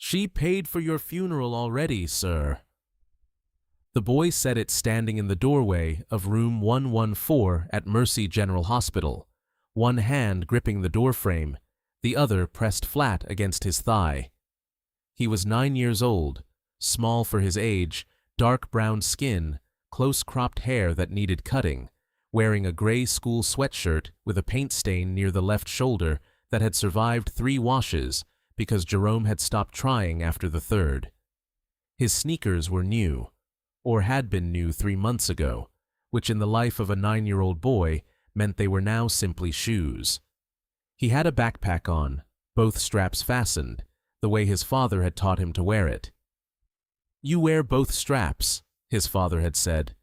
She paid for your funeral already, sir." The boy said it standing in the doorway of room 114 at Mercy General Hospital, one hand gripping the doorframe, the other pressed flat against his thigh. He was 9 years old, small for his age, dark brown skin, close-cropped hair that needed cutting, wearing a gray school sweatshirt with a paint stain near the left shoulder that had survived 3 washes because Jerome had stopped trying after the third. His sneakers were new, or had been new 3 months ago, which in the life of a 9-year-old boy meant they were now simply shoes. He had a backpack on, both straps fastened, the way his father had taught him to wear it. "You wear both straps," his father had said,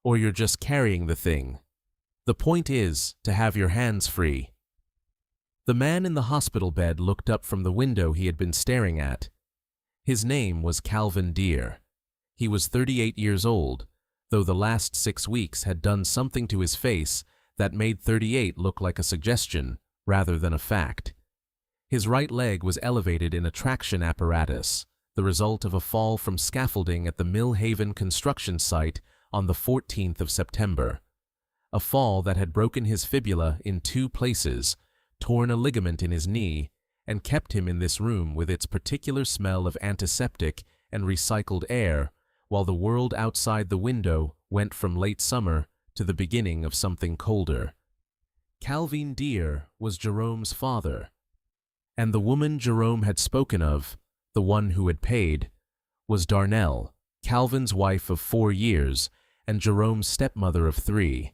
"or you're just carrying the thing. The point is to have your hands free." The man in the hospital bed looked up from the window he had been staring at. His name was Calvin Deere. He was 38 years old, though the last 6 weeks had done something to his face that made 38 look like a suggestion rather than a fact. His right leg was elevated in a traction apparatus, the result of a fall from scaffolding at the Mill Haven construction site on the 14th of September. A fall that had broken his fibula in 2 places, torn a ligament in his knee, and kept him in this room with its particular smell of antiseptic and recycled air, while the world outside the window went from late summer to the beginning of something colder. Calvin Deere was Jerome's father, and the woman Jerome had spoken of, the one who had paid, was Darnell, Calvin's wife of 4 years and Jerome's stepmother of 3,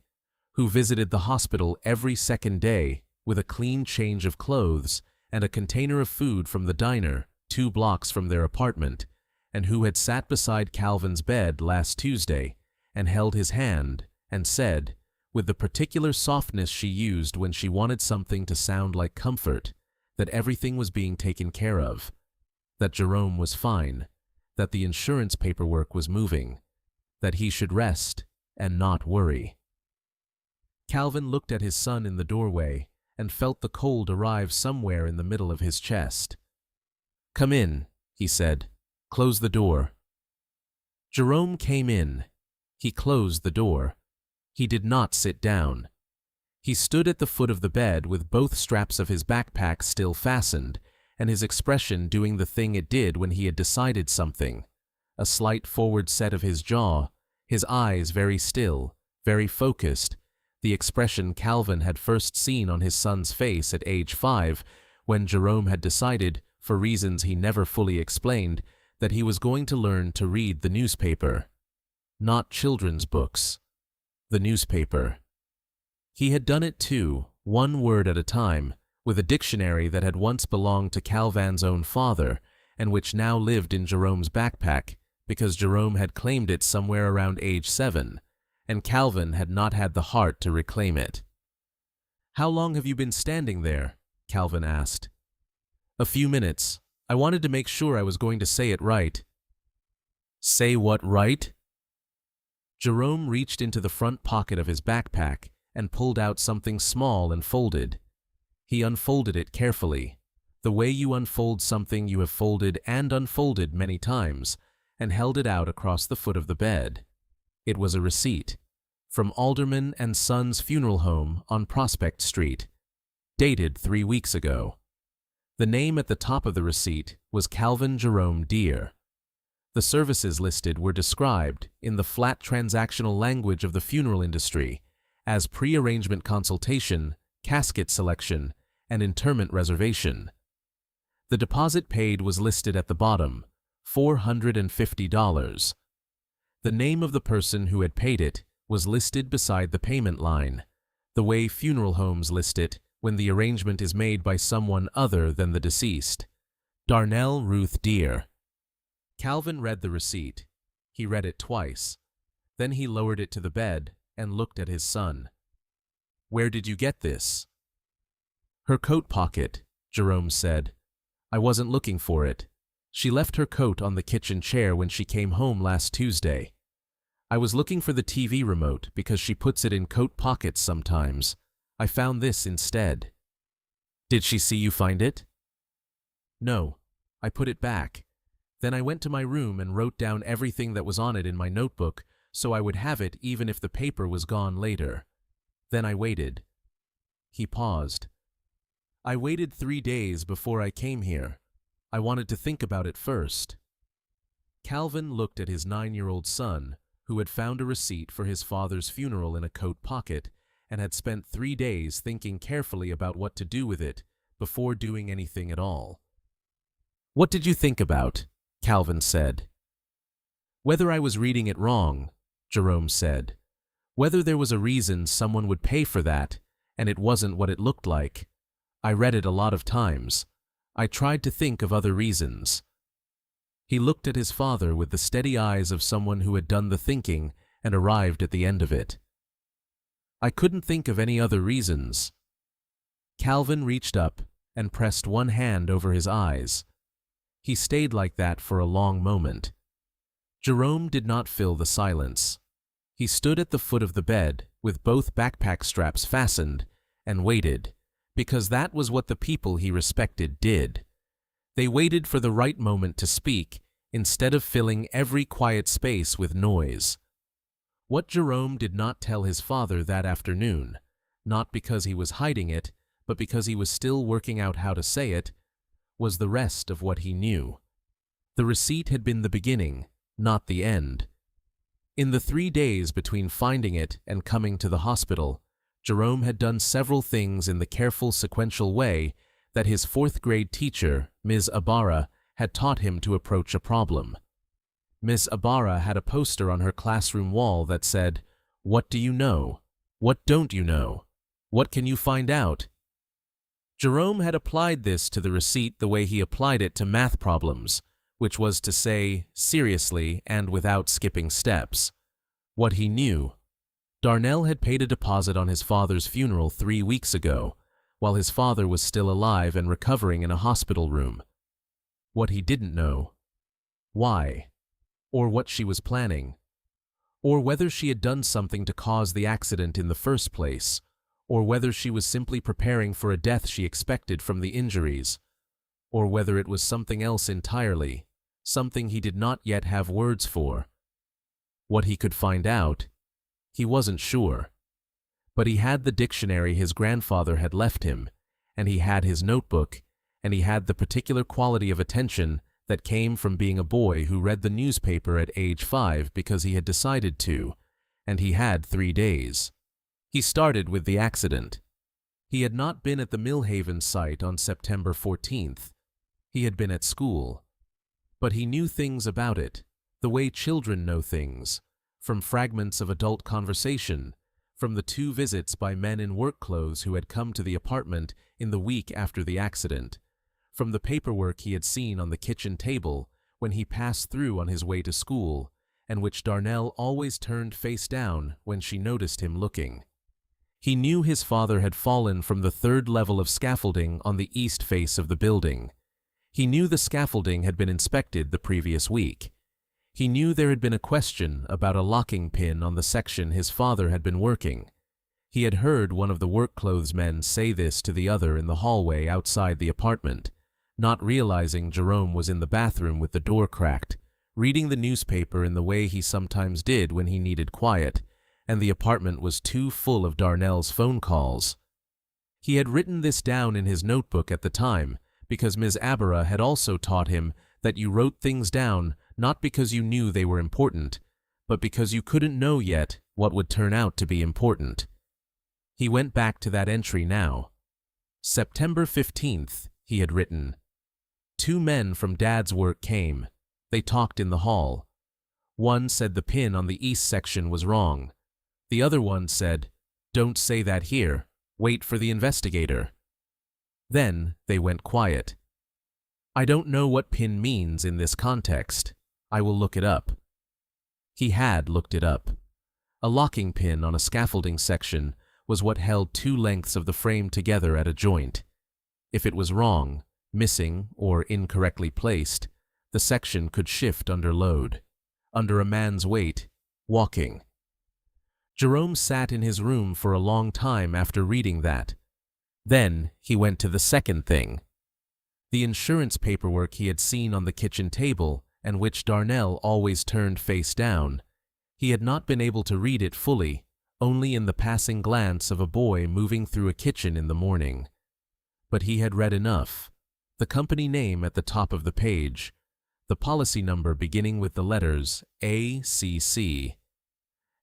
who visited the hospital every second day with a clean change of clothes and a container of food from the diner 2 blocks from their apartment, and who had sat beside Calvin's bed last Tuesday and held his hand and said, with the particular softness she used when she wanted something to sound like comfort, that everything was being taken care of, that Jerome was fine, that the insurance paperwork was moving, that he should rest and not worry. Calvin looked at his son in the doorway and felt the cold arrive somewhere in the middle of his chest. "Come in," he said. "Close the door." Jerome came in. He closed the door. He did not sit down. He stood at the foot of the bed with both straps of his backpack still fastened, and his expression doing the thing it did when he had decided something. A slight forward set of his jaw, his eyes very still, very focused, the expression Calvin had first seen on his son's face at age 5, when Jerome had decided, for reasons he never fully explained, that he was going to learn to read the newspaper. Not children's books. The newspaper. He had done it too, 1 word at a time, with a dictionary that had once belonged to Calvin's own father, and which now lived in Jerome's backpack, because Jerome had claimed it somewhere around age 7, and Calvin had not had the heart to reclaim it. "How long have you been standing there?" Calvin asked. "A few minutes. I wanted to make sure I was going to say it right." "Say what right?" Jerome reached into the front pocket of his backpack and pulled out something small and folded. He unfolded it carefully, the way you unfold something you have folded and unfolded many times, and held it out across the foot of the bed. It was a receipt from Alderman and Sons Funeral Home on Prospect Street, dated 3 weeks ago. The name at the top of the receipt was Calvin Jerome Deere. The services listed were described, in the flat transactional language of the funeral industry, as pre-arrangement consultation, casket selection, and interment reservation. The deposit paid was listed at the bottom, $450. The name of the person who had paid it was listed beside the payment line, the way funeral homes list it when the arrangement is made by someone other than the deceased. Darnell Ruth Deere. Calvin read the receipt. He read it twice. Then he lowered it to the bed and looked at his son. "Where did you get this?" "Her coat pocket," Jerome said. "I wasn't looking for it. She left her coat on the kitchen chair when she came home last Tuesday. I was looking for the TV remote because she puts it in coat pockets sometimes. I found this instead." "Did she see you find it?" "No. I put it back. Then I went to my room and wrote down everything that was on it in my notebook so I would have it even if the paper was gone later. Then I waited. He paused. I waited 3 days before I came here. I wanted to think about it first. Calvin looked at his 9-year-old son, who had found a receipt for his father's funeral in a coat pocket and had spent 3 days thinking carefully about what to do with it before doing anything at all. "What did you think about?" Calvin said. "Whether I was reading it wrong," Jerome said. "Whether there was a reason someone would pay for that, and it wasn't what it looked like. I read it a lot of times. I tried to think of other reasons." He looked at his father with the steady eyes of someone who had done the thinking and arrived at the end of it. "I couldn't think of any other reasons." Calvin reached up and pressed one hand over his eyes. He stayed like that for a long moment. Jerome did not fill the silence. He stood at the foot of the bed with both backpack straps fastened and waited, because that was what the people he respected did. They waited for the right moment to speak instead of filling every quiet space with noise. What Jerome did not tell his father that afternoon, not because he was hiding it, but because he was still working out how to say it, was the rest of what he knew. The receipt had been the beginning, not the end. In the 3 days between finding it and coming to the hospital, Jerome had done several things in the careful sequential way that his 4th-grade teacher, Ms. Ibarra, had taught him to approach a problem. Ms. Ibarra had a poster on her classroom wall that said, "What do you know? What don't you know? What can you find out?" Jerome had applied this to the receipt the way he applied it to math problems, which was to say, seriously and without skipping steps. What he knew. Darnell had paid a deposit on his father's funeral 3 weeks ago, while his father was still alive and recovering in a hospital room. What he didn't know. Why? Or what she was planning. Or whether she had done something to cause the accident in the first place, or whether she was simply preparing for a death she expected from the injuries, or whether it was something else entirely, something he did not yet have words for. What he could find out, he wasn't sure. But he had the dictionary his grandfather had left him, and he had his notebook, and he had the particular quality of attention that came from being a boy who read the newspaper at age 5 because he had decided to, and he had 3 days. He started with the accident. He had not been at the Millhaven site on September 14th. He had been at school. But he knew things about it, the way children know things, from fragments of adult conversation, from the 2 visits by men in work clothes who had come to the apartment in the week after the accident, from the paperwork he had seen on the kitchen table when he passed through on his way to school, and which Darnell always turned face down when she noticed him looking. He knew his father had fallen from the 3rd level of scaffolding on the east face of the building. He knew the scaffolding had been inspected the previous week. He knew there had been a question about a locking pin on the section his father had been working. He had heard one of the work clothes men say this to the other in the hallway outside the apartment, not realizing Jerome was in the bathroom with the door cracked, reading the newspaper in the way he sometimes did when he needed quiet, and the apartment was too full of Darnell's phone calls. He had written this down in his notebook at the time because Ms. Ibarra had also taught him that you wrote things down not because you knew they were important, but because you couldn't know yet what would turn out to be important. He went back to that entry now. September 15th, he had written. 2 men from Dad's work came. They talked in the hall. One said the pin on the east section was wrong. The other one said, "Don't say that here. Wait for the investigator." Then they went quiet. I don't know what pin means in this context. I will look it up. He had looked it up. A locking pin on a scaffolding section was what held 2 lengths of the frame together at a joint. If it was wrong, missing, or incorrectly placed, the section could shift under load, under a man's weight, walking. Jerome sat in his room for a long time after reading that. Then he went to the second thing. The insurance paperwork he had seen on the kitchen table and which Darnell always turned face down. He had not been able to read it fully, only in the passing glance of a boy moving through a kitchen in the morning. But he had read enough. The company name at the top of the page, the policy number beginning with the letters ACC,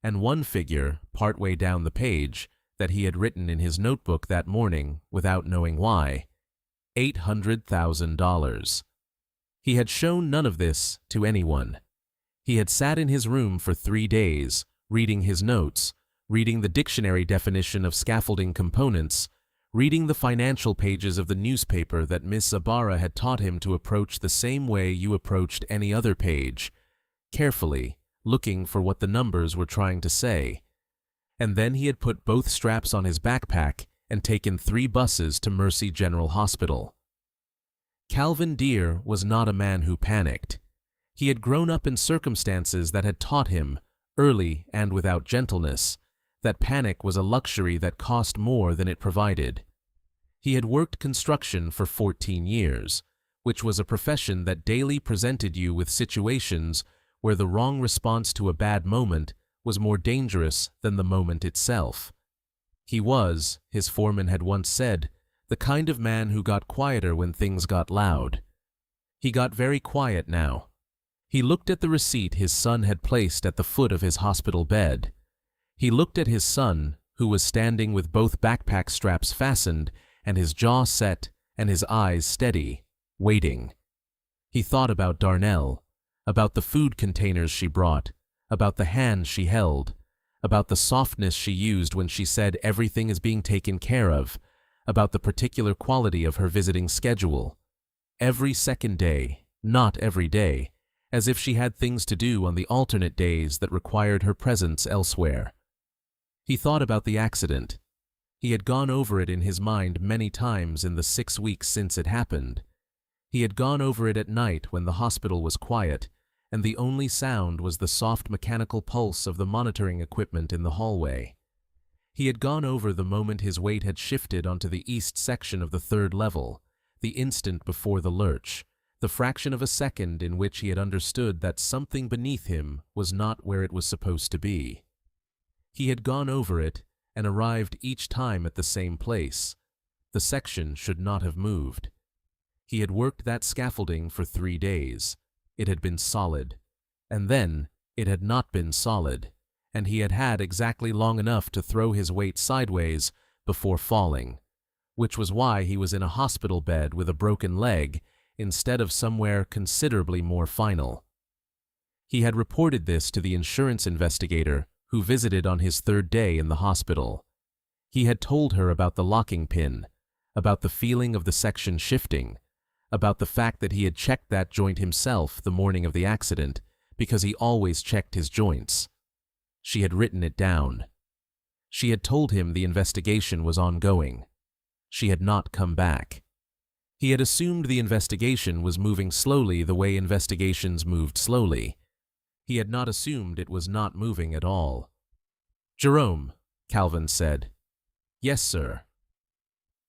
and one figure partway down the page that he had written in his notebook that morning without knowing why, $800,000. He had shown none of this to anyone. He had sat in his room for 3 days, reading his notes, reading the dictionary definition of scaffolding components, reading the financial pages of the newspaper that Miss Zabara had taught him to approach the same way you approached any other page, carefully, looking for what the numbers were trying to say. And then he had put both straps on his backpack and taken 3 buses to Mercy General Hospital. Calvin Deere was not a man who panicked. He had grown up in circumstances that had taught him, early and without gentleness, that panic was a luxury that cost more than it provided. He had worked construction for 14 years, which was a profession that daily presented you with situations where the wrong response to a bad moment was more dangerous than the moment itself. He was, his foreman had once said, the kind of man who got quieter when things got loud. He got very quiet now. He looked at the receipt his son had placed at the foot of his hospital bed. He looked at his son, who was standing with both backpack straps fastened and his jaw set and his eyes steady, waiting. He thought about Darnell, about the food containers she brought, about the hand she held, about the softness she used when she said everything is being taken care of, about the particular quality of her visiting schedule. Every second day, not every day, as if she had things to do on the alternate days that required her presence elsewhere. He thought about the accident. He had gone over it in his mind many times in the 6 weeks since it happened. He had gone over it at night when the hospital was quiet, and the only sound was the soft mechanical pulse of the monitoring equipment in the hallway. He had gone over the moment his weight had shifted onto the east section of the 3rd level, the instant before the lurch, the fraction of a second in which he had understood that something beneath him was not where it was supposed to be. He had gone over it and arrived each time at the same place. The section should not have moved. He had worked that scaffolding for 3 days. It had been solid. And then it had not been solid, and he had had exactly long enough to throw his weight sideways before falling, which was why he was in a hospital bed with a broken leg instead of somewhere considerably more final. He had reported this to the insurance investigator who visited on his 3rd day in the hospital. He had told her about the locking pin, about the feeling of the section shifting, about the fact that he had checked that joint himself the morning of the accident because he always checked his joints. She had written it down. She had told him the investigation was ongoing. She had not come back. He had assumed the investigation was moving slowly the way investigations moved slowly. He had not assumed it was not moving at all. "Jerome," Calvin said. "Yes, sir."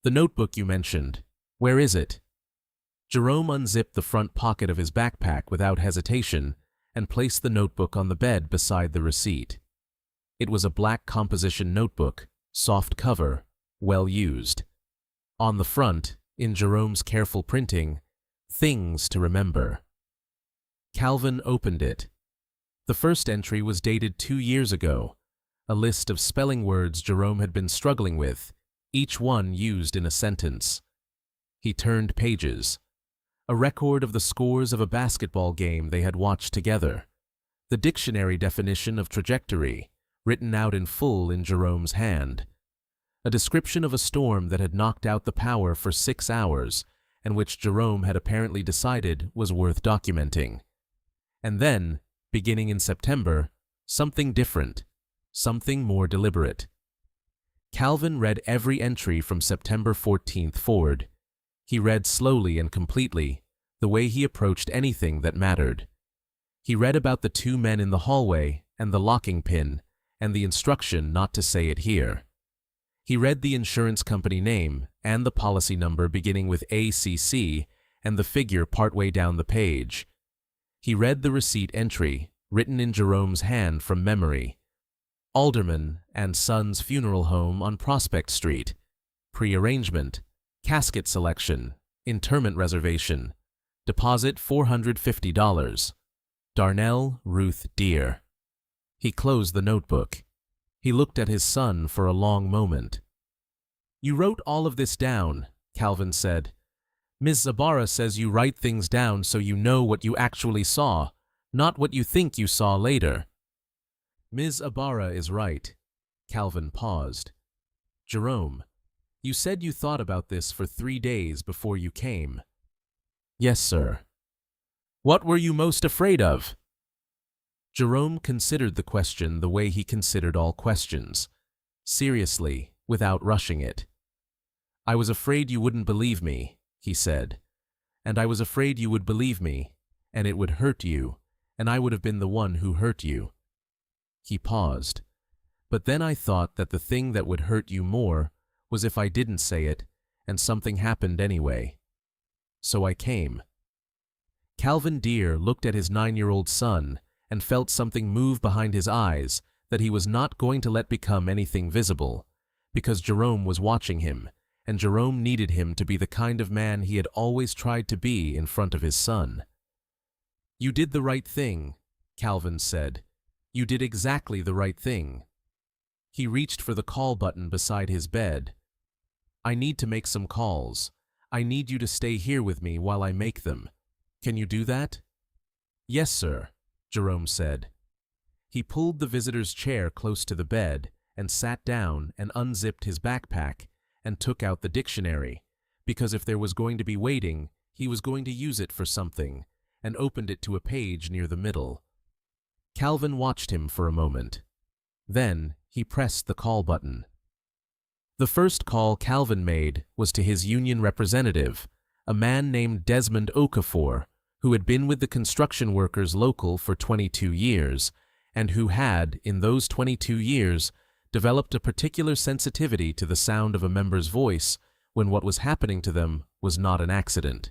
"The notebook you mentioned, where is it?" Jerome unzipped the front pocket of his backpack without hesitation and placed the notebook on the bed beside the receipt. It was a black composition notebook, soft cover, well used. On the front, in Jerome's careful printing, "Things to remember." Calvin opened it. The first entry was dated 2 years ago, a list of spelling words Jerome had been struggling with, each one used in a sentence. He turned pages. A record of the scores of a basketball game they had watched together. The dictionary definition of trajectory, written out in full in Jerome's hand. A description of a storm that had knocked out the power for 6 hours and which Jerome had apparently decided was worth documenting. And then, beginning in September, something different, something more deliberate. Calvin read every entry from September 14th forward. He read slowly and completely, the way he approached anything that mattered. He read about the 2 men in the hallway and the locking pin and the instruction not to say it here. He read the insurance company name and the policy number beginning with ACC and the figure partway down the page. He read the receipt entry, written in Jerome's hand from memory. Alderman and Sons Funeral Home on Prospect Street. Pre-arrangement. Casket selection. Interment reservation. Deposit $450. Darnell Ruth Deere. He closed the notebook. He looked at his son for a long moment. "You wrote all of this down," Calvin said. "Ms. Zabara says you write things down so you know what you actually saw, not what you think you saw later." "Ms. Ibarra is right." Calvin paused. "Jerome, you said you thought about this for 3 days before you came." "Yes, sir." "What were you most afraid of?" Jerome considered the question the way he considered all questions, seriously, without rushing it. "I was afraid you wouldn't believe me," he said. "And I was afraid you would believe me, and it would hurt you, and I would have been the one who hurt you." He paused. "But then I thought that the thing that would hurt you more was if I didn't say it, and something happened anyway. So I came." Calvin Deere looked at his 9-year-old son and felt something move behind his eyes that he was not going to let become anything visible, because Jerome was watching him, and Jerome needed him to be the kind of man he had always tried to be in front of his son. "You did the right thing," Calvin said. "You did exactly the right thing." He reached for the call button beside his bed. "I need to make some calls. I need you to stay here with me while I make them. Can you do that?" "Yes, sir," Jerome said. He pulled the visitor's chair close to the bed and sat down and unzipped his backpack and took out the dictionary, because if there was going to be waiting, he was going to use it for something, and opened it to a page near the middle. Calvin watched him for a moment. Then he pressed the call button. The first call Calvin made was to his union representative, a man named Desmond Okafor, who had been with the construction workers local for 22 years, and who had, in those 22 years, developed a particular sensitivity to the sound of a member's voice when what was happening to them was not an accident.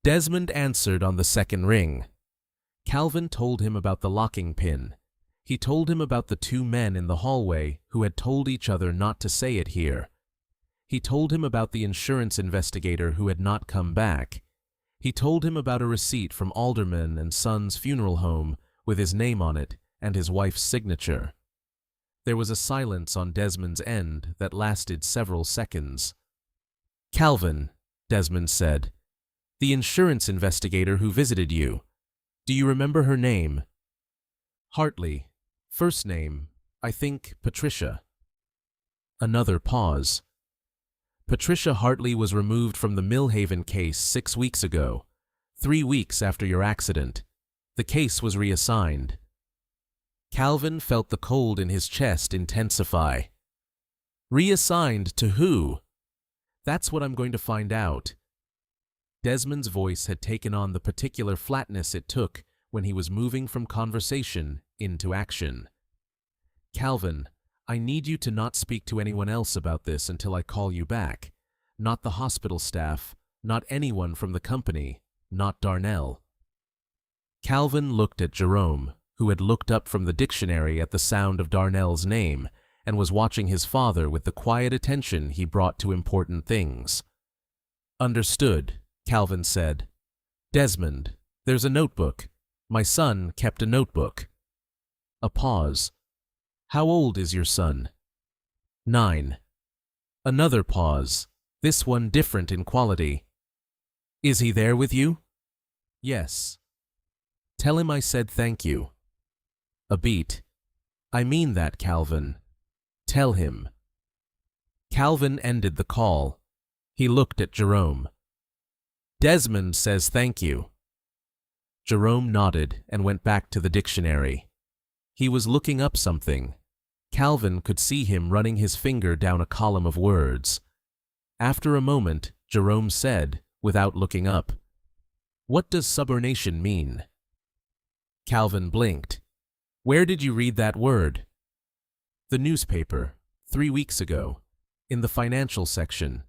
Desmond answered on the second ring. Calvin told him about the locking pin. He told him about the 2 men in the hallway who had told each other not to say it here. He told him about the insurance investigator who had not come back. He told him about a receipt from Alderman and Sons Funeral Home with his name on it and his wife's signature. There was a silence on Desmond's end that lasted several seconds. "Calvin," Desmond said, "the insurance investigator who visited you. Do you remember her name?" "Hartley. First name, I think Patricia." Another pause. "Patricia Hartley was removed from the Millhaven case 6 weeks ago, 3 weeks after your accident. The case was reassigned." Calvin felt the cold in his chest intensify. "Reassigned to who?" "That's what I'm going to find out." Desmond's voice had taken on the particular flatness it took when he was moving from conversation into action. "Calvin, I need you to not speak to anyone else about this until I call you back. Not the hospital staff, not anyone from the company, not Darnell." Calvin looked at Jerome, who had looked up from the dictionary at the sound of Darnell's name and was watching his father with the quiet attention he brought to important things. "Understood," Calvin said. "Desmond, there's a notebook. My son kept a notebook." A pause. "How old is your son?" 9. Another pause, this one different in quality. "Is he there with you?" "Yes." "Tell him I said thank you." A beat. "I mean that, Calvin. Tell him." Calvin ended the call. He looked at Jerome. "Desmond says thank you." Jerome nodded and went back to the dictionary. He was looking up something. Calvin could see him running his finger down a column of words. After a moment, Jerome said, without looking up, "What does subordination mean?" Calvin blinked. "Where did you read that word?" "The newspaper, 3 weeks ago, in the financial section.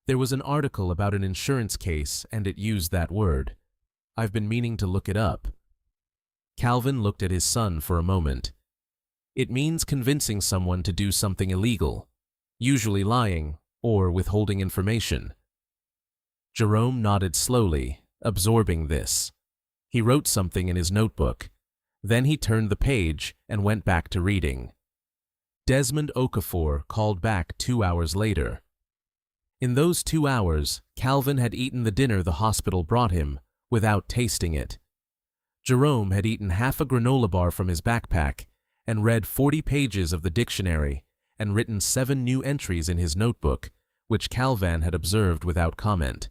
There was an article about an insurance case and it used that word. I've been meaning to look it up. Calvin looked at his son for a moment. It means convincing someone to do something illegal, usually lying or withholding information. Jerome nodded slowly, absorbing this. He wrote something in his notebook. Then he turned the page and went back to reading. Desmond Okafor called back 2 hours later. In those 2 hours, Calvin had eaten the dinner the hospital brought him, without tasting it. Jerome had eaten half a granola bar from his backpack and read 40 pages of the dictionary and written 7 new entries in his notebook, which Calvin had observed without comment.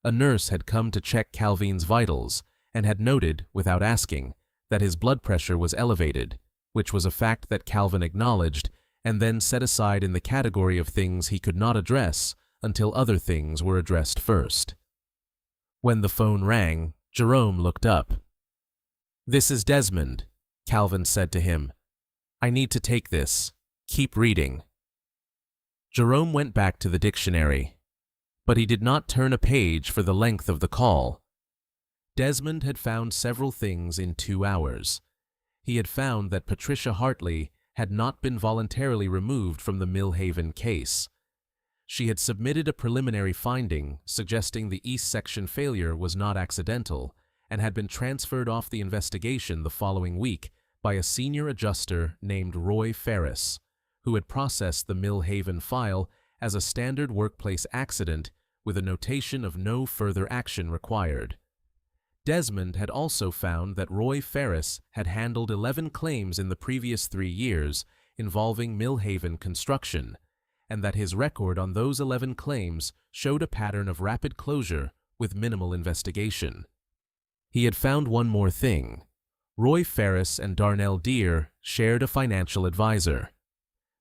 A nurse had come to check Calvin's vitals and had noted, without asking, that his blood pressure was elevated, which was a fact that Calvin acknowledged and then set aside in the category of things he could not address until other things were addressed first. When the phone rang, Jerome looked up. "This is Desmond," Calvin said to him. "I need to take this. Keep reading." Jerome went back to the dictionary, but he did not turn a page for the length of the call. Desmond had found several things in 2 hours. He had found that Patricia Hartley had not been voluntarily removed from the Millhaven case. She had submitted a preliminary finding suggesting the East Section failure was not accidental and had been transferred off the investigation the following week by a senior adjuster named Roy Ferris, who had processed the Millhaven file as a standard workplace accident with a notation of no further action required. Desmond had also found that Roy Ferris had handled 11 claims in the previous 3 years involving Millhaven construction, and that his record on those 11 claims showed a pattern of rapid closure with minimal investigation. He had found one more thing. Roy Ferris and Darnell Deere shared a financial advisor.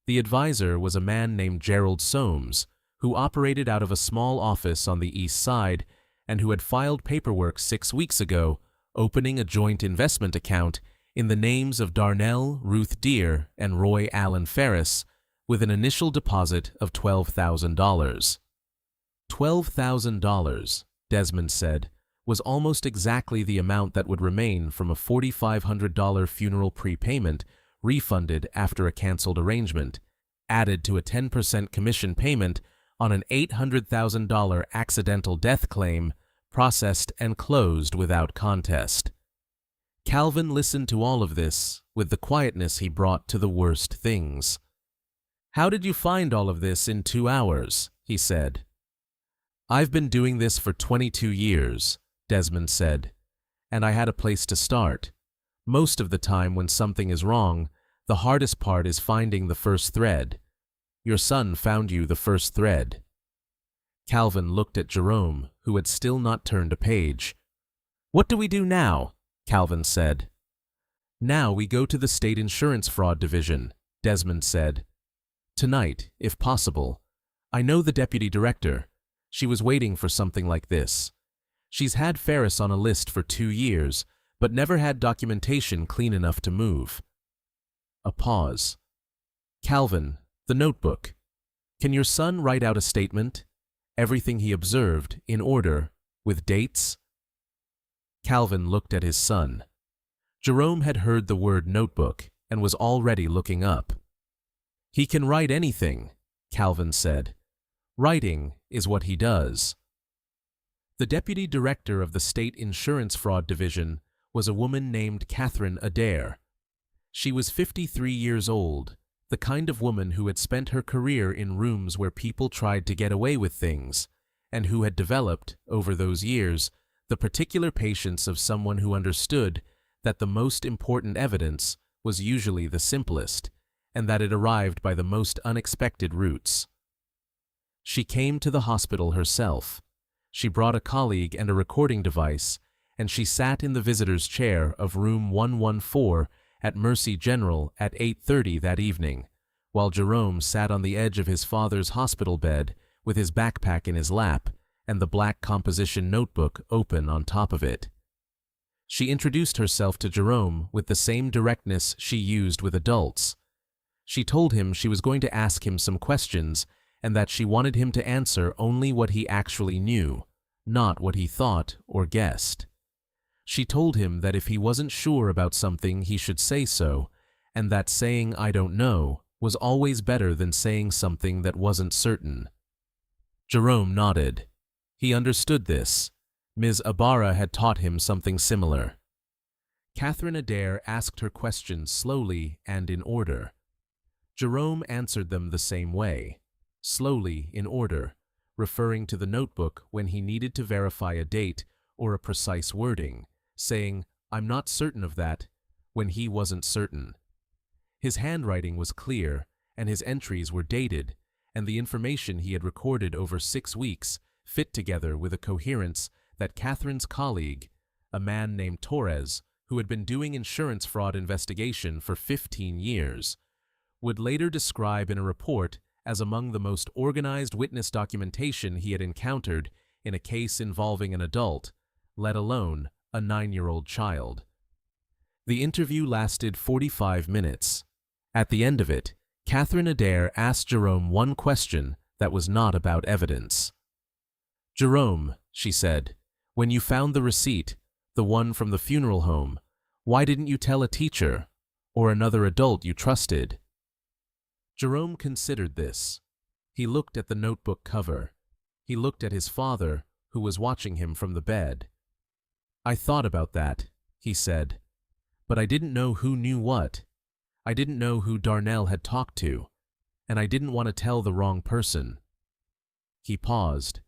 The advisor was a man named Gerald Soames, who operated out of a small office on the East Side and who had filed paperwork 6 weeks ago opening a joint investment account in the names of Darnell Ruth Deere and Roy Allen Ferris with an initial deposit of $12,000. $12,000, Desmond said, was almost exactly the amount that would remain from a $4,500 funeral prepayment refunded after a canceled arrangement, added to a 10% commission payment on an $800,000 accidental death claim processed and closed without contest. Calvin listened to all of this with the quietness he brought to the worst things. "How did you find all of this in 2 hours?" he said. "I've been doing this for 22 years, Desmond said, "and I had a place to start. Most of the time when something is wrong, the hardest part is finding the first thread. Your son found you the first thread." Calvin looked at Jerome, who had still not turned a page. "What do we do now?" Calvin said. "Now we go to the State Insurance Fraud Division," Desmond said. "Tonight, if possible. I know the deputy director. She was waiting for something like this. She's had Ferris on a list for 2 years, but never had documentation clean enough to move." A pause. "Calvin, the notebook. Can your son write out a statement? Everything he observed, in order, with dates?" Calvin looked at his son. Jerome had heard the word notebook and was already looking up. "He can write anything," Calvin said. "Writing is what he does." The deputy director of the State Insurance Fraud Division was a woman named Catherine Adair. She was 53 years old, the kind of woman who had spent her career in rooms where people tried to get away with things, and who had developed, over those years, the particular patience of someone who understood that the most important evidence was usually the simplest, and that it arrived by the most unexpected routes. She came to the hospital herself. She brought a colleague and a recording device, and she sat in the visitor's chair of room 114 at Mercy General at 8:30 that evening, while Jerome sat on the edge of his father's hospital bed with his backpack in his lap and the black composition notebook open on top of it. She introduced herself to Jerome with the same directness she used with adults. She told him she was going to ask him some questions and that she wanted him to answer only what he actually knew, not what he thought or guessed. She told him that if he wasn't sure about something he should say so, and that saying "I don't know" was always better than saying something that wasn't certain. Jerome nodded. He understood this. Ms. Ibarra had taught him something similar. Catherine Adair asked her questions slowly and in order. Jerome answered them the same way, slowly in order, referring to the notebook when he needed to verify a date or a precise wording, saying, "I'm not certain of that," when he wasn't certain. His handwriting was clear, and his entries were dated, and the information he had recorded over 6 weeks fit together with a coherence that Catherine's colleague, a man named Torres, who had been doing insurance fraud investigation for 15 years, would later describe in a report as among the most organized witness documentation he had encountered in a case involving an adult, let alone a 9-year-old child. The interview lasted 45 minutes. At the end of it, Catherine Adair asked Jerome one question that was not about evidence. "Jerome," she said, "when you found the receipt, the one from the funeral home, why didn't you tell a teacher or another adult you trusted?" Jerome considered this. He looked at the notebook cover. He looked at his father, who was watching him from the bed. "I thought about that," he said, "but I didn't know who knew what. I didn't know who Darnell had talked to, and I didn't want to tell the wrong person." He paused.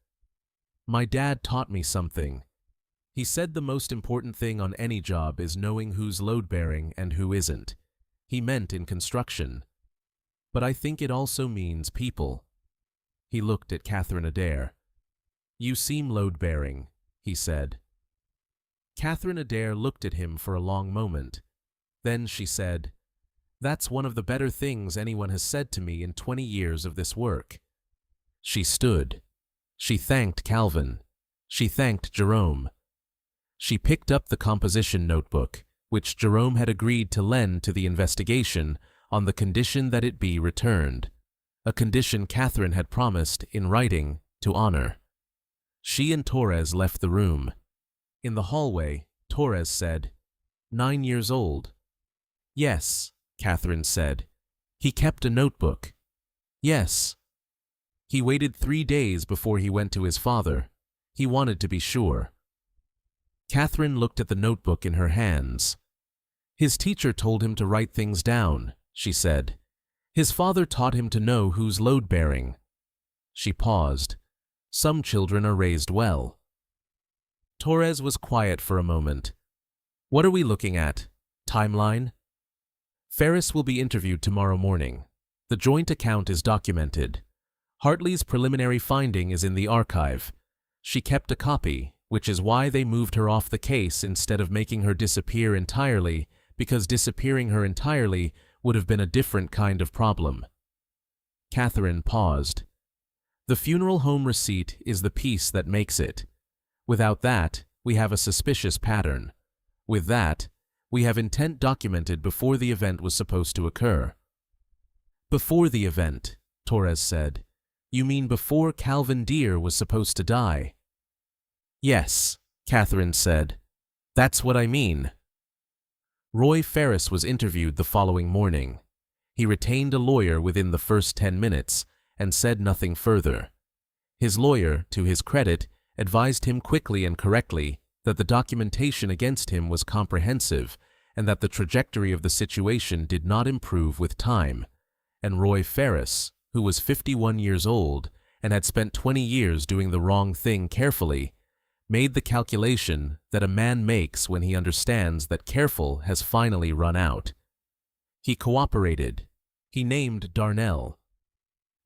"My dad taught me something. He said the most important thing on any job is knowing who's load-bearing and who isn't. He meant in construction. But I think it also means people." He looked at Catherine Adair. "You seem load-bearing," he said. Catherine Adair looked at him for a long moment. Then she said, "That's one of the better things anyone has said to me in 20 years of this work." She stood. She thanked Calvin. She thanked Jerome. She picked up the composition notebook, which Jerome had agreed to lend to the investigation on the condition that it be returned, a condition Catherine had promised, in writing, to honor. She and Torres left the room. In the hallway, Torres said, 9 years old." "Yes," Catherine said. "He kept a notebook." "Yes." "He waited 3 days before he went to his father. He wanted to be sure." Catherine looked at the notebook in her hands. "His teacher told him to write things down," she said. "His father taught him to know who's load-bearing." She paused. "Some children are raised well." Torres was quiet for a moment. "What are we looking at? Timeline?" "Ferris will be interviewed tomorrow morning. The joint account is documented. Hartley's preliminary finding is in the archive. She kept a copy, which is why they moved her off the case instead of making her disappear entirely, because disappearing her entirely would have been a different kind of problem." Catherine paused. "The funeral home receipt is the piece that makes it. Without that, we have a suspicious pattern. With that, we have intent documented before the event was supposed to occur." "Before the event," Torres said. "You mean before Calvin Deere was supposed to die?" "Yes," Catherine said. "That's what I mean." Roy Ferris was interviewed the following morning. He retained a lawyer within the first 10 minutes and said nothing further. His lawyer, to his credit, advised him quickly and correctly that the documentation against him was comprehensive and that the trajectory of the situation did not improve with time, and Roy Ferris, who was 51 years old and had spent 20 years doing the wrong thing carefully, made the calculation that a man makes when he understands that careful has finally run out. He cooperated. He named Darnell.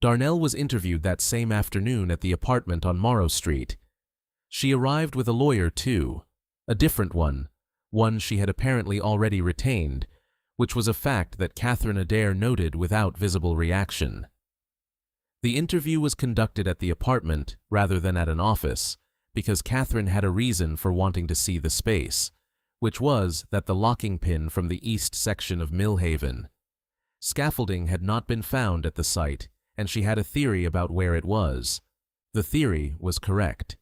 Darnell was interviewed that same afternoon at the apartment on Morrow Street. She arrived with a lawyer too, a different one she had apparently already retained, which was a fact that Catherine Adair noted without visible reaction. The interview was conducted at the apartment rather than at an office, because Catherine had a reason for wanting to see the space, which was that the locking pin from the east section of Millhaven. Scaffolding had not been found at the site, and she had a theory about where it was. The theory was correct.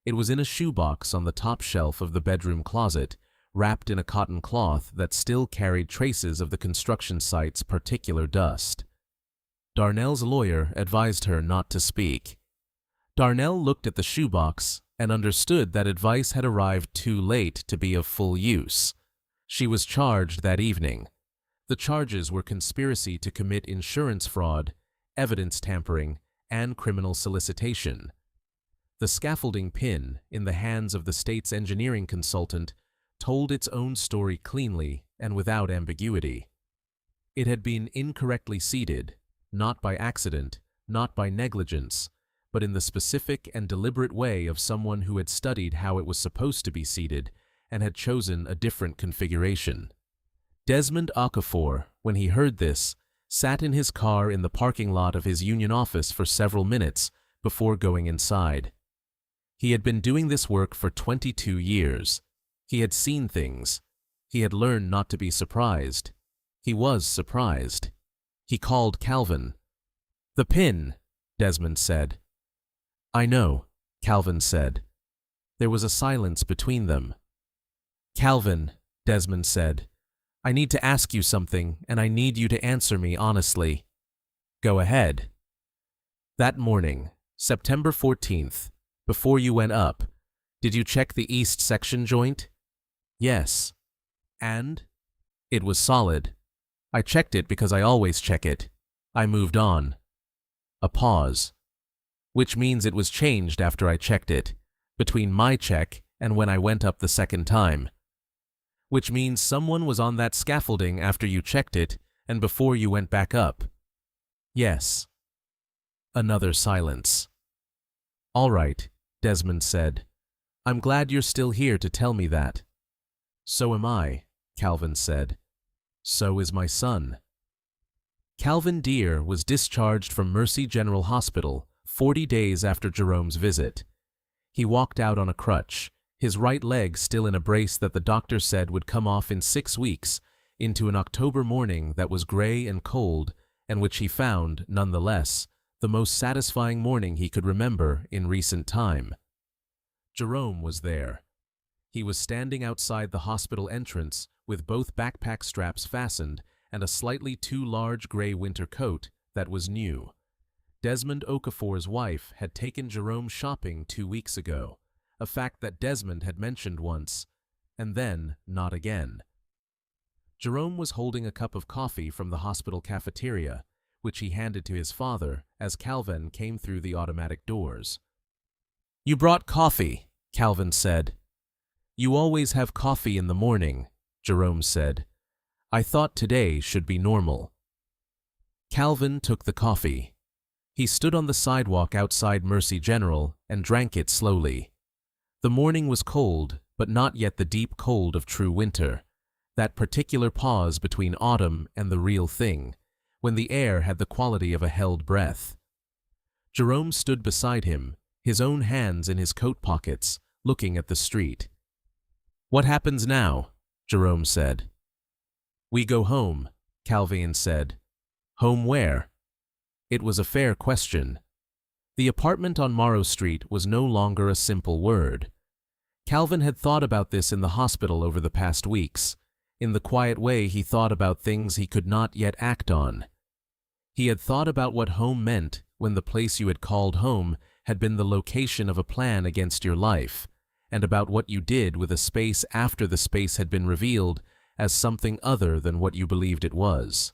It was in a shoebox on the top shelf of the bedroom closet, wrapped in a cotton cloth that still carried traces of the construction site's particular dust. Darnell's lawyer advised her not to speak. Darnell looked at the shoebox and understood that advice had arrived too late to be of full use. She was charged that evening. The charges were conspiracy to commit insurance fraud, evidence tampering, and criminal solicitation. The scaffolding pin in the hands of the state's engineering consultant told its own story cleanly and without ambiguity. It had been incorrectly seated, not by accident, not by negligence, but in the specific and deliberate way of someone who had studied how it was supposed to be seated and had chosen a different configuration. Desmond Okafor, when he heard this, sat in his car in the parking lot of his union office for several minutes before going inside. He had been doing this work for 22 years. He had seen things. He had learned not to be surprised. He was surprised. He called Calvin. "The pin," Desmond said. "I know," Calvin said. There was a silence between them. "Calvin," Desmond said, "I need to ask you something, and I need you to answer me honestly." "Go ahead." "That morning, September 14th, before you went up, did you check the east section joint?" "Yes." "And?" "It was solid. I checked it because I always check it. I moved on." A pause. "Which means it was changed after I checked it, between my check and when I went up the second time. Which means someone was on that scaffolding after you checked it and before you went back up." "Yes." Another silence. "All right," Desmond said. "I'm glad you're still here to tell me that." "So am I," Calvin said. "So is my son." Calvin Deere was discharged from Mercy General Hospital 40 days after Jerome's visit. He walked out on a crutch, his right leg still in a brace that the doctor said would come off in 6 weeks, into an October morning that was gray and cold, and which he found, nonetheless, the most satisfying morning he could remember in recent time. Jerome was there. He was standing outside the hospital entrance with both backpack straps fastened and a slightly too large gray winter coat that was new. Desmond Okafor's wife had taken Jerome shopping 2 weeks ago, a fact that Desmond had mentioned once, and then not again. Jerome was holding a cup of coffee from the hospital cafeteria, which he handed to his father as Calvin came through the automatic doors. "You brought coffee," Calvin said. "You always have coffee in the morning," Jerome said. "I thought today should be normal." Calvin took the coffee. He stood on the sidewalk outside Mercy General and drank it slowly. The morning was cold, but not yet the deep cold of true winter, that particular pause between autumn and the real thing, when the air had the quality of a held breath. Jerome stood beside him, his own hands in his coat pockets, looking at the street. "What happens now?" Jerome said. "We go home," Calvin said. "Home where?" It was a fair question. The apartment on Morrow Street was no longer a simple word. Calvin had thought about this in the hospital over the past weeks, in the quiet way he thought about things he could not yet act on. He had thought about what home meant when the place you had called home had been the location of a plan against your life, and about what you did with a space after the space had been revealed as something other than what you believed it was.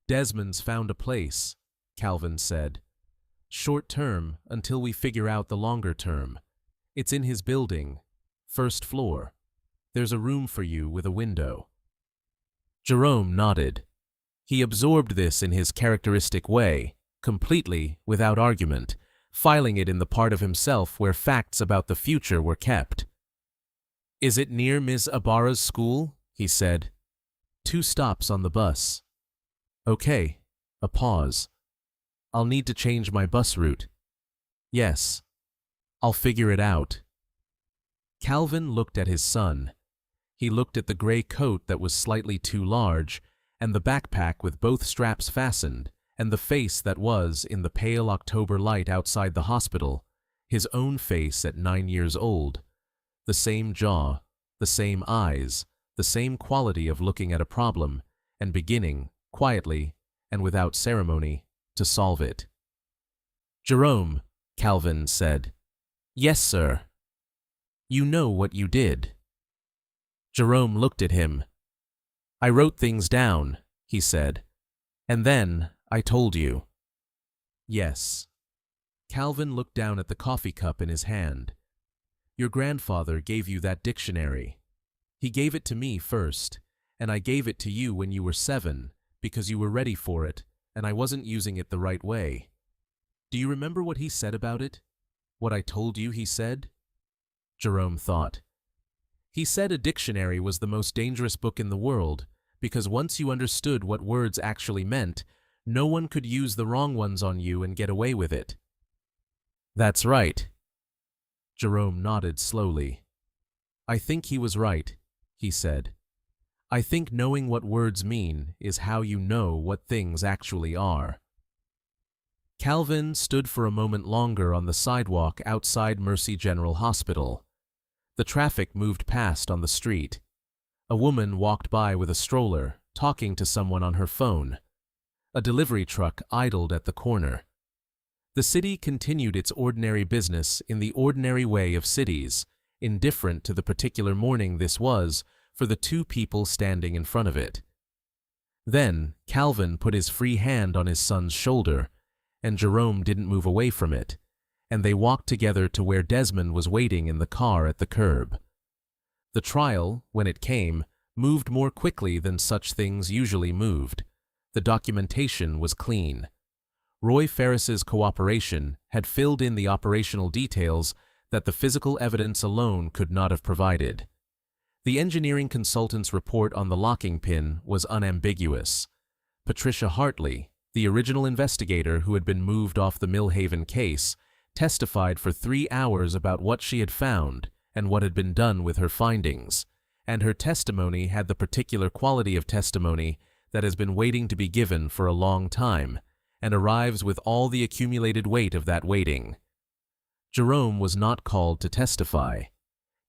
"Desmond's found a place," Calvin said. "Short term until we figure out the longer term. It's in his building, first floor. There's a room for you with a window." Jerome nodded. He absorbed this in his characteristic way, completely without argument, filing it in the part of himself where facts about the future were kept. "Is it near Ms. Ibarra's school?" he said. "2 stops on the bus." "Okay." A pause. "I'll need to change my bus route." "Yes." "I'll figure it out." Calvin looked at his son. He looked at the gray coat that was slightly too large, and the backpack with both straps fastened, and the face that was, in the pale October light outside the hospital, his own face at 9 years old, the same jaw, the same eyes, the same quality of looking at a problem and beginning, quietly and without ceremony, to solve it. "Jerome," Calvin said. "Yes, sir." "You know what you did." Jerome looked at him. "I wrote things down," he said, "and then I told you." "Yes." Calvin looked down at the coffee cup in his hand. "Your grandfather gave you that dictionary. He gave it to me first, and I gave it to you when you were 7 because you were ready for it, and I wasn't using it the right way. Do you remember what he said about it? What I told you he said?" Jerome thought. "He said a dictionary was the most dangerous book in the world because once you understood what words actually meant, no one could use the wrong ones on you and get away with it." "That's right." Jerome nodded slowly. "I think he was right," he said. "I think knowing what words mean is how you know what things actually are." Calvin stood for a moment longer on the sidewalk outside Mercy General Hospital. The traffic moved past on the street. A woman walked by with a stroller, talking to someone on her phone. A delivery truck idled at the corner. The city continued its ordinary business in the ordinary way of cities, indifferent to the particular morning this was for the two people standing in front of it. Then Calvin put his free hand on his son's shoulder, and Jerome didn't move away from it, and they walked together to where Desmond was waiting in the car at the curb. The trial, when it came, moved more quickly than such things usually moved. The documentation was clean. Roy Ferris's cooperation had filled in the operational details that the physical evidence alone could not have provided. The engineering consultant's report on the locking pin was unambiguous. Patricia Hartley, the original investigator who had been moved off the Millhaven case, testified for 3 hours about what she had found and what had been done with her findings, and her testimony had the particular quality of testimony that has been waiting to be given for a long time, and arrives with all the accumulated weight of that waiting. Jerome was not called to testify.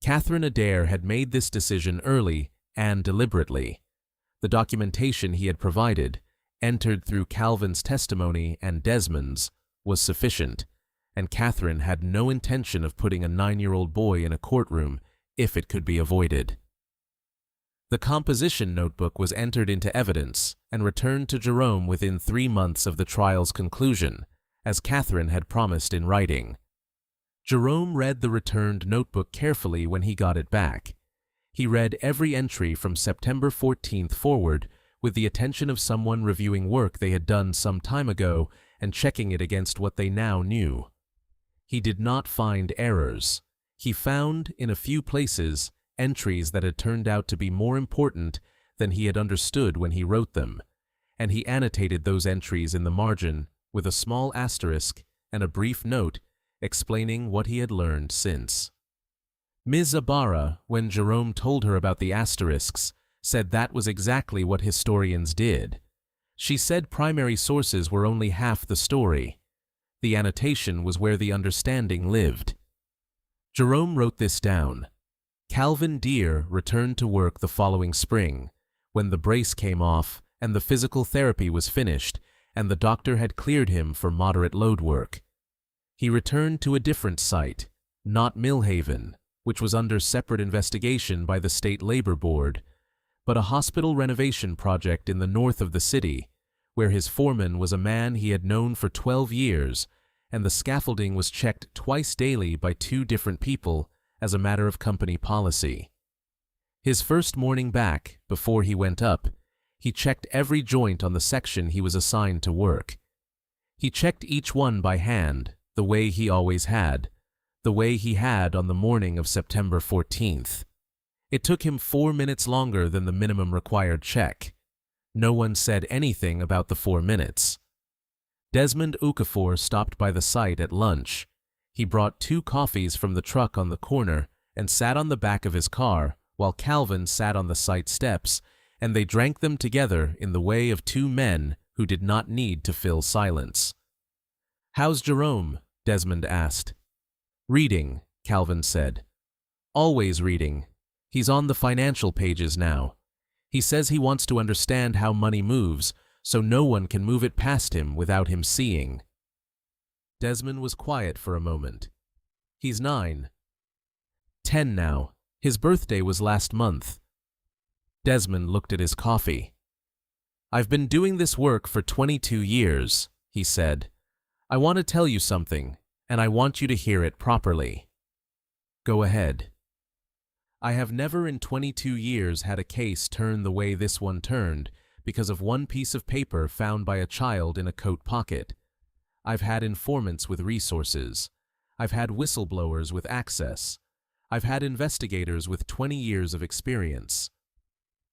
Catherine Adair had made this decision early and deliberately. The documentation he had provided, entered through Calvin's testimony and Desmond's, was sufficient, and Catherine had no intention of putting a 9-year-old boy in a courtroom if it could be avoided. The composition notebook was entered into evidence and returned to Jerome within 3 months of the trial's conclusion, as Catherine had promised in writing. Jerome read the returned notebook carefully when he got it back. He read every entry from September 14th forward with the attention of someone reviewing work they had done some time ago and checking it against what they now knew. He did not find errors. He found, in a few places, entries that had turned out to be more important than he had understood when he wrote them, and he annotated those entries in the margin with a small asterisk and a brief note explaining what he had learned since. Ms. Ibarra, when Jerome told her about the asterisks, said that was exactly what historians did. She said primary sources were only half the story. The annotation was where the understanding lived. Jerome wrote this down. Calvin Deere returned to work the following spring, when the brace came off and the physical therapy was finished, and the doctor had cleared him for moderate load work. He returned to a different site, not Millhaven, which was under separate investigation by the State Labor Board, but a hospital renovation project in the north of the city, where his foreman was a man he had known for 12 years, and the scaffolding was checked twice daily by 2 different people as a matter of company policy. His first morning back, before he went up, he checked every joint on the section he was assigned to work. He checked each one by hand, the way he always had, the way he had on the morning of September 14th. It took him 4 minutes longer than the minimum required check. No one said anything about the 4 minutes. Desmond Okafor stopped by the site at lunch. He brought 2 coffees from the truck on the corner and sat on the back of his car while Calvin sat on the site steps, and they drank them together in the way of 2 men who did not need to fill silence. "How's Jerome?" Desmond asked. Reading, Calvin said. Always reading. He's on the financial pages now. He says he wants to understand how money moves, so no one can move it past him without him seeing. Desmond was quiet for a moment. He's 9. 10 now. His birthday was last month. Desmond looked at his coffee. I've been doing this work for 22 years, he said. I want to tell you something, and I want you to hear it properly. Go ahead. I have never in 22 years had a case turn the way this one turned because of one piece of paper found by a child in a coat pocket. I've had informants with resources. I've had whistleblowers with access. I've had investigators with 20 years of experience.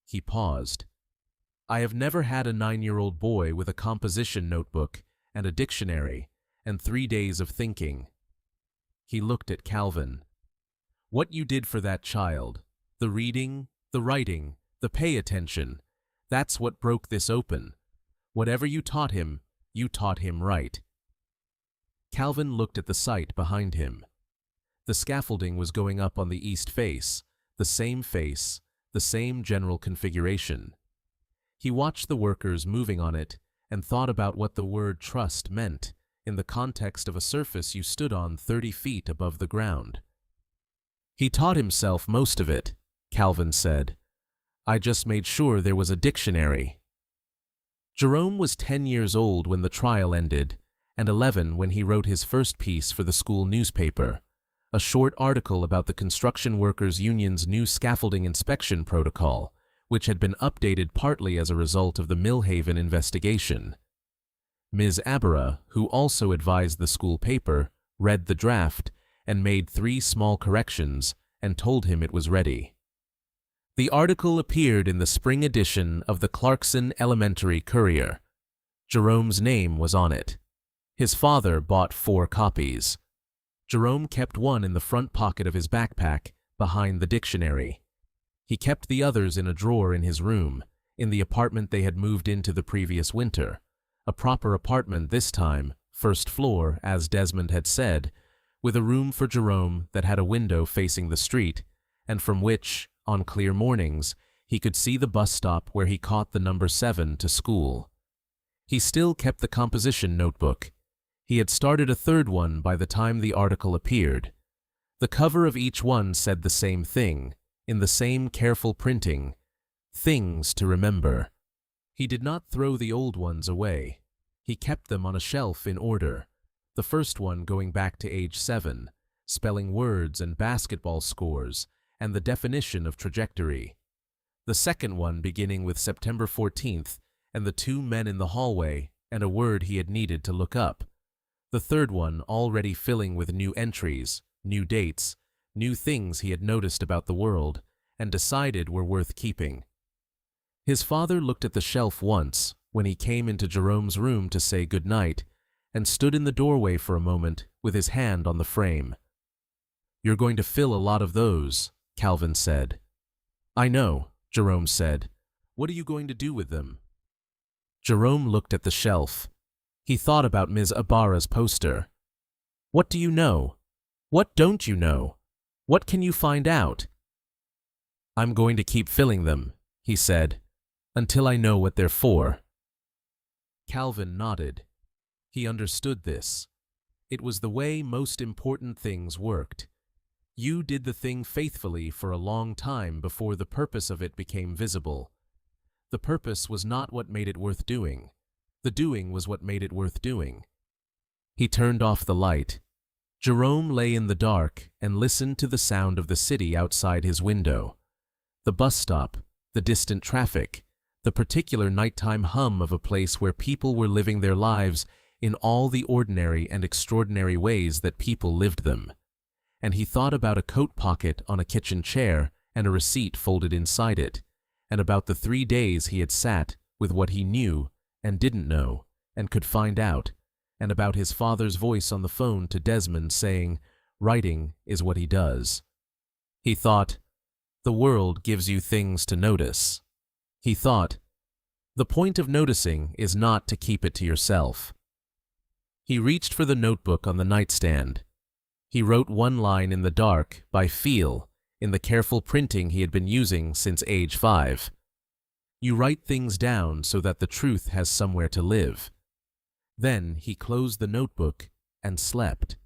He paused. I have never had a 9-year-old boy with a composition notebook and a dictionary and 3 days of thinking. He looked at Calvin. What you did for that child, the reading, the writing, the pay attention, that's what broke this open. Whatever you taught him right. Calvin looked at the site behind him. The scaffolding was going up on the east face, the same general configuration. He watched the workers moving on it and thought about what the word trust meant in the context of a surface you stood on 30 feet above the ground. He taught himself most of it, Calvin said. I just made sure there was a dictionary. Jerome was 10 years old when the trial ended, and 11 when he wrote his first piece for the school newspaper, a short article about the Construction Workers Union's new scaffolding inspection protocol, which had been updated partly as a result of the Millhaven investigation. Ms. Abera, who also advised the school paper, read the draft and made 3 small corrections and told him it was ready. The article appeared in the spring edition of the Clarkson Elementary Courier. Jerome's name was on it. His father bought 4 copies. Jerome kept one in the front pocket of his backpack, behind the dictionary. He kept the others in a drawer in his room, in the apartment they had moved into the previous winter, a proper apartment this time, first floor, as Desmond had said, with a room for Jerome that had a window facing the street, and from which, on clear mornings, he could see the bus stop where he caught the number 7 to school. He still kept the composition notebook. He had started a 3rd one by the time the article appeared. The cover of each one said the same thing, in the same careful printing, things to remember. He did not throw the old ones away. He kept them on a shelf in order, the first one going back to age 7, spelling words and basketball scores, and the definition of trajectory. The second one beginning with September 14th, and the 2 men in the hallway, and a word he had needed to look up. The third one already filling with new entries, new dates, new things he had noticed about the world, and decided were worth keeping. His father looked at the shelf once, when he came into Jerome's room to say good night, and stood in the doorway for a moment with his hand on the frame. "You're going to fill a lot of those," Calvin said. "I know," Jerome said. "What are you going to do with them?" Jerome looked at the shelf. He thought about Ms. Abara's poster. "What do you know? What don't you know? What can you find out?" "I'm going to keep filling them," he said, "until I know what they're for." Calvin nodded. He understood this. It was the way most important things worked. You did the thing faithfully for a long time before the purpose of it became visible. The purpose was not what made it worth doing. The doing was what made it worth doing. He turned off the light. Jerome lay in the dark and listened to the sound of the city outside his window. The bus stop, the distant traffic, the particular nighttime hum of a place where people were living their lives in all the ordinary and extraordinary ways that people lived them. And he thought about a coat pocket on a kitchen chair and a receipt folded inside it, and about the 3 days he had sat with what he knew and didn't know and could find out, and about his father's voice on the phone to Desmond saying, "Writing is what he does." He thought, "The world gives you things to notice." He thought, "The point of noticing is not to keep it to yourself." He reached for the notebook on the nightstand. He wrote one line in the dark, by feel, in the careful printing he had been using since age 5. You write things down so that the truth has somewhere to live. Then he closed the notebook and slept.